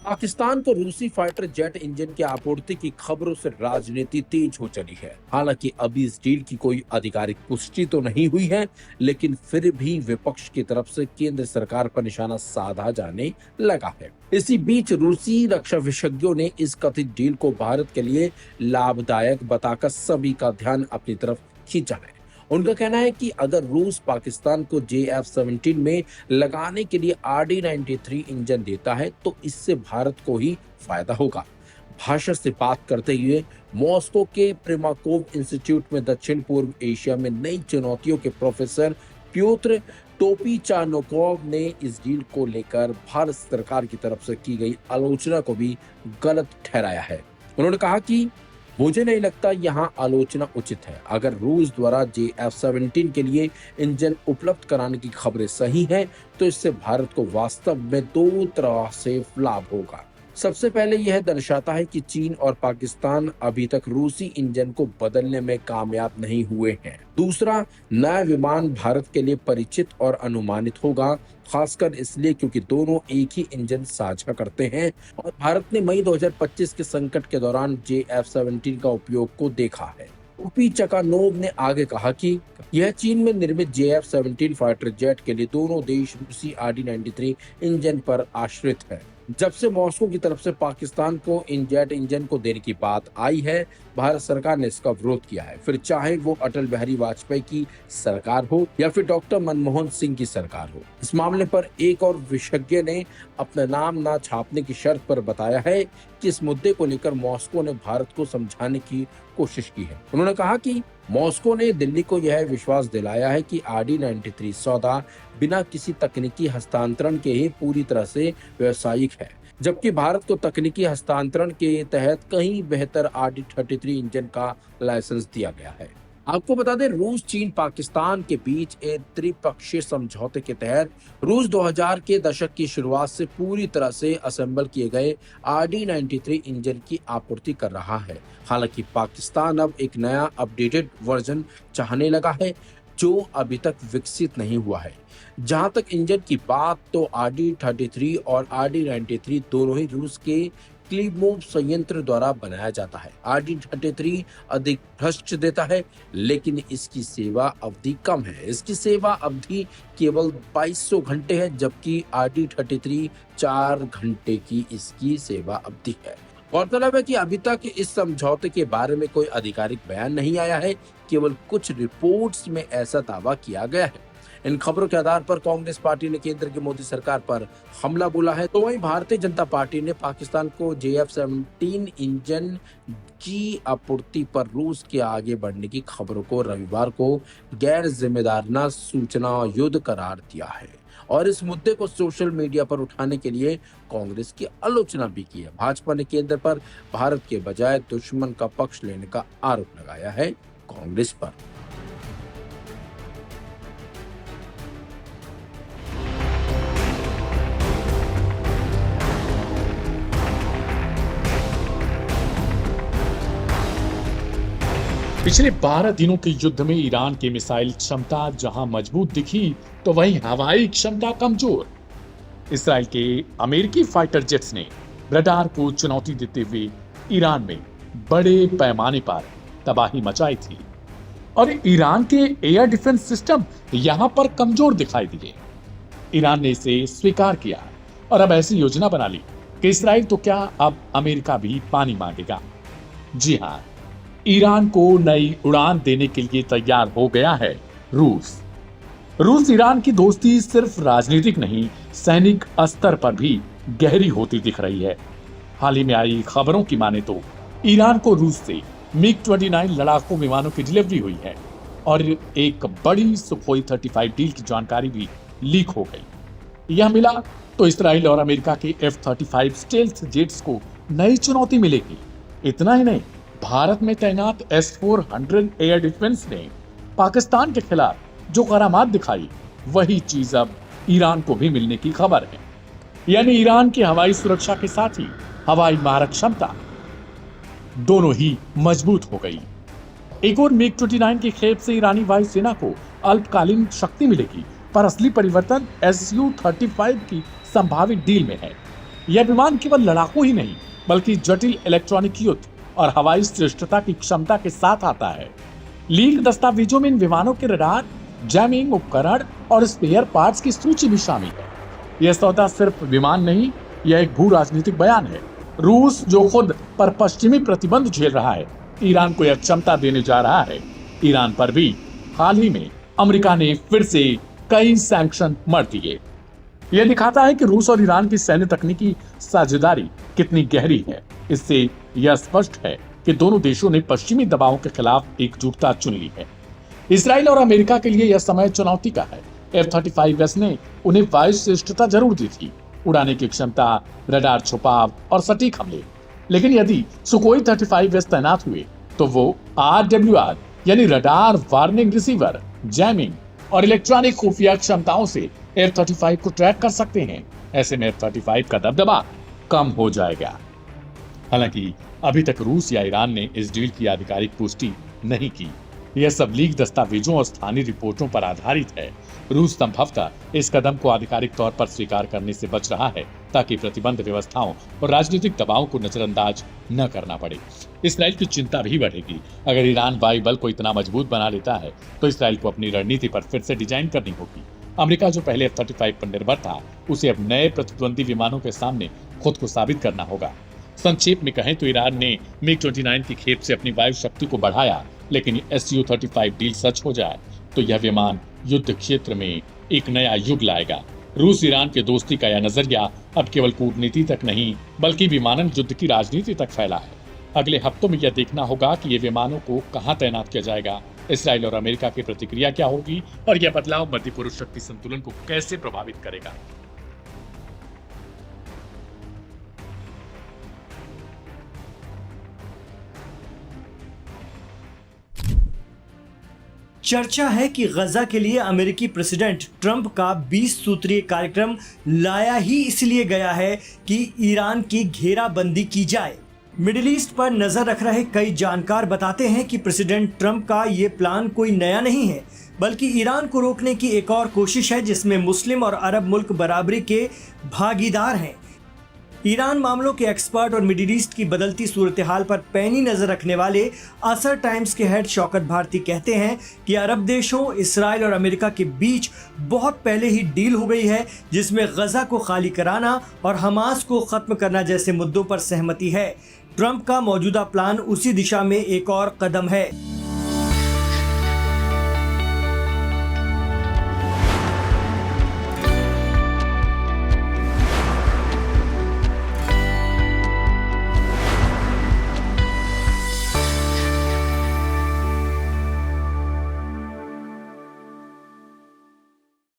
पाकिस्तान को रूसी fighter jet engine की आपूर्ति की खबरों से राजनीति तेज हो चली है। हालांकि अभी इस डील की कोई आधिकारिक पुष्टि तो नहीं हुई है, लेकिन फिर भी विपक्ष की तरफ से केंद्र सरकार पर निशाना साधा जाने लगा है। इसी बीच रूसी रक्षा विशेषज्ञों ने इस कथित डील को भारत के लिए लाभदायक बताकर सभी का ध्यान अपनी तरफ खींचा है। उनका कहना है कि अगर रूस पाकिस्तान को JF-17 में लगाने के लिए RD-93 इंजन देता है तो इससे भारत को ही फायदा होगा। भाषण से बात करते हुए मॉस्को के प्रिमाकोव इंस्टीट्यूट में दक्षिण पूर्व एशिया में नई चुनौतियों के प्रोफेसर प्योत्र टोपीचानोकोव ने इस डील को लेकर भारत सरकार की तरफ से की गई आलोचना को भी गलत ठहराया है। उन्होंने कहा कि मुझे नहीं लगता यहाँ आलोचना उचित है। अगर रूस द्वारा JF-17 के लिए इंजन उपलब्ध कराने की खबरें सही हैं, तो इससे भारत को वास्तव में दो तरह से लाभ होगा। सबसे पहले यह दर्शाता है कि चीन और पाकिस्तान अभी तक रूसी इंजन को बदलने में कामयाब नहीं हुए हैं। दूसरा, नया विमान भारत के लिए परिचित और अनुमानित होगा, खासकर इसलिए क्योंकि दोनों एक ही इंजन साझा करते हैं और भारत ने मई 2025 के संकट के दौरान JF-17 का उपयोग को देखा है। ओपी चकानोव ने आगे कहा कि यह चीन में निर्मित JF-17 फाइटर जेट के लिए दोनों देश रूसी RD-93 इंजन पर आश्रित है। जब से मॉस्को की तरफ से पाकिस्तान को इन जेट इंजन को देने की बात आई है, भारत सरकार ने इसका विरोध किया है। फिर चाहे वो अटल बिहारी वाजपेयी की सरकार हो या फिर डॉक्टर मनमोहन सिंह की सरकार हो। इस मामले पर एक और विशेषज्ञ ने अपना नाम ना छापने की शर्त पर बताया है कि इस मुद्दे को लेकर मॉस्को ने भारत को समझाने की कोशिश की है। उन्होंने कहा कि मॉस्को ने दिल्ली को यह विश्वास दिलाया है कि RD-93 सौदा बिना किसी तकनीकी हस्तांतरण के ही पूरी तरह से व्यावसायिक है, जबकि भारत को तकनीकी हस्तांतरण के तहत कहीं बेहतर RD-33 इंजन का लाइसेंस दिया गया है। आपको बता दें, रूस चीन पाकिस्तान के बीच एक त्रिपक्षीय समझौते के तहत रूस 2000 के दशक की शुरुआत से पूरी तरह से असेंबल किए गए RD-93 इंजन की आपूर्ति कर रहा है। हालांकि पाकिस्तान अब एक नया अपडेटेड वर्जन चाहने लगा है जो अभी तक विकसित नहीं हुआ है। जहां तक इंजन की बात, तो RD-33 और RD-93 दोनों ही रूस के क्लीमोव संयंत्र द्वारा बनाया जाता है। RD-33 अधिक भ्रष्ट देता है, लेकिन इसकी सेवा अवधि कम है। इसकी सेवा अवधि केवल 2200 घंटे है, जबकि RD-33 4 घंटे की इसकी सेवा अवधि है। गौरतलब है कि अभी तक इस समझौते के बारे में कोई आधिकारिक बयान नहीं आया है, केवल कुछ रिपोर्ट्स में ऐसा दावा किया गया है। इन खबरों के आधार पर कांग्रेस पार्टी ने केंद्र की मोदी सरकार पर हमला बोला है, तो वहीं भारतीय जनता पार्टी ने पाकिस्तान को JF-17 इंजन की आपूर्ति पर रूस के आगे बढ़ने की खबरों को रविवार को गैर जिम्मेदाराना सूचना युद्ध करार दिया है और इस मुद्दे को सोशल मीडिया पर उठाने के लिए कांग्रेस की आलोचना भी की है। भाजपा ने केंद्र पर भारत के बजाय दुश्मन का पक्ष लेने का आरोप लगाया है कांग्रेस पर। पिछले 12 दिनों के युद्ध में ईरान की मिसाइल क्षमता जहां मजबूत दिखी, तो वहीं हवाई क्षमता कमजोर। इसराइल के अमेरिकी फाइटर जेट्स ने रडार को चुनौती देते हुए ईरान में बड़े पैमाने पर तबाही मचाई थी और ईरान के एयर डिफेंस सिस्टम यहां पर कमजोर दिखाई दिए। ईरान ने इसे स्वीकार किया और अब ऐसी योजना बना ली कि इसराइल तो क्या, अब अमेरिका भी पानी मांगेगा। जी हां, ईरान को नई उड़ान देने के लिए तैयार हो गया है रूस ईरान की दोस्ती सिर्फ राजनीतिक नहीं, सैनिक स्तर पर भी गहरी होती दिख रही है। हाल ही में आई खबरों की माने तो ईरान को रूस से MiG-29 लड़ाकू विमानों की डिलीवरी हुई है और एक बड़ी सुखोई 35 डील की जानकारी भी लीक हो गई। यह मिला तो इसराइल और अमेरिका के F-35 स्टेल्थ जेट्स को नई चुनौती मिलेगी। इतना ही नहीं, भारत में तैनात S-400 एयर डिफेंस ने पाकिस्तान के खिलाफ जो करामात दिखाई, वही चीज अब ईरान को भी मिलने की खबर है। यानी ईरान की हवाई सुरक्षा के साथ ही हवाई मारक क्षमता दोनों ही मजबूत हो गई। एक और MiG-29 की खेप से ईरानी वायुसेना को अल्पकालीन शक्ति मिलेगी, पर असली परिवर्तन Su-35 की संभावित डील में है। यह विमान केवल लड़ाकू ही नहीं बल्कि जटिल इलेक्ट्रॉनिक युद्ध और हवाई श्रेष्ठता की क्षमता के साथ आता है। लीक दस्तावेजों में इन विमानों के रडार, जैमिंग उपकरण और स्पेयर पार्ट्स की सूची भी शामिल है। यह सौदा सिर्फ विमान नहीं, यह एक भू राजनीतिक बयान है। रूस जो खुद पर पश्चिमी प्रतिबंध झेल रहा है, ईरान को यह क्षमता देने जा रहा है। ईरान पर भी हाल ही में अमेरिका ने फिर से कई सैंक्शन मर दिए। यह दिखाता है कि रूस और ईरान की सैन्य तकनीकी साझेदारी कितनी गहरी है। इससे यह स्पष्ट है कि दोनों देशों ने पश्चिमी दबावों के खिलाफ एकजुटता चुन ली है। इसराइल और अमेरिका के लिए यह समय चुनौती का है। F-35S ने उन्हें वायु श्रेष्ठता जरूर दी थी, उड़ाने की क्षमता, रडार छुपाव और सटीक हमले। लेकिन यदि सुकोई 35S तैनात हुए तो वो RWR यानी रडार वार्निंग रिसीवर, जैमिंग और इलेक्ट्रॉनिक खुफिया क्षमताओं से F-35 को ट्रैक कर सकते हैं। ऐसे में F-35 का दबदबा कम हो जाएगा। हालांकि अभी तक रूस या ईरान ने इस डील की आधिकारिक पुष्टि नहीं की। यह सब लीक दस्तावेजों और स्थानीय रिपोर्टों पर आधारित है। रूस संभवतः इस कदम को आधिकारिक तौर पर स्वीकार करने से बच रहा है ताकि प्रतिबंध व्यवस्थाओं और राजनीतिक दबावों को नजरअंदाज न करना पड़े। इसराइल की चिंता भी बढ़ेगी। अगर ईरान वायु बल को इतना मजबूत बना लेता है तो इसराइल को अपनी रणनीति पर फिर से डिजाइन करनी होगी। अमेरिका जो पहले F-35 पर निर्भर था, उसे अब नए प्रतिद्वंदी विमानों के सामने खुद को साबित करना होगा। संक्षेप में कहें तो ईरान ने MiG-29 की खेप से अपनी वायु शक्ति को बढ़ाया, लेकिन Su-35 डील सच हो जाए तो यह विमान युद्ध क्षेत्र में एक नया युग लाएगा। रूस ईरान के दोस्ती का यह नजरिया अब केवल कूटनीति तक नहीं बल्कि विमानन युद्ध की राजनीति तक फैला है। अगले हफ्तों में यह देखना होगा कि ये विमानों को कहां तैनात किया जाएगा, इसराइल और अमेरिका की प्रतिक्रिया क्या होगी और यह बदलाव मध्य पूर्व शक्ति संतुलन को कैसे प्रभावित करेगा। चर्चा है कि गजा के लिए अमेरिकी प्रेसिडेंट ट्रंप का 20 सूत्रीय कार्यक्रम लाया ही इसलिए गया है कि ईरान की घेराबंदी की जाए। मिडिल ईस्ट पर नजर रख रहे कई जानकार बताते हैं कि प्रेसिडेंट ट्रंप का ये प्लान कोई नया नहीं है, बल्कि ईरान को रोकने की एक और कोशिश है जिसमें मुस्लिम और अरब मुल्क बराबरी के भागीदार हैं। ईरान मामलों के एक्सपर्ट और मिडिल ईस्ट की बदलती सूरत हाल पर पैनी नजर रखने वाले असर टाइम्स के हेड शौकत भारती कहते हैं कि अरब देशों, इसराइल और अमेरिका के बीच बहुत पहले ही डील हो गई है जिसमें गजा को खाली कराना और हमास को खत्म करना जैसे मुद्दों पर सहमति है। ट्रंप का मौजूदा प्लान उसी दिशा में एक और कदम है।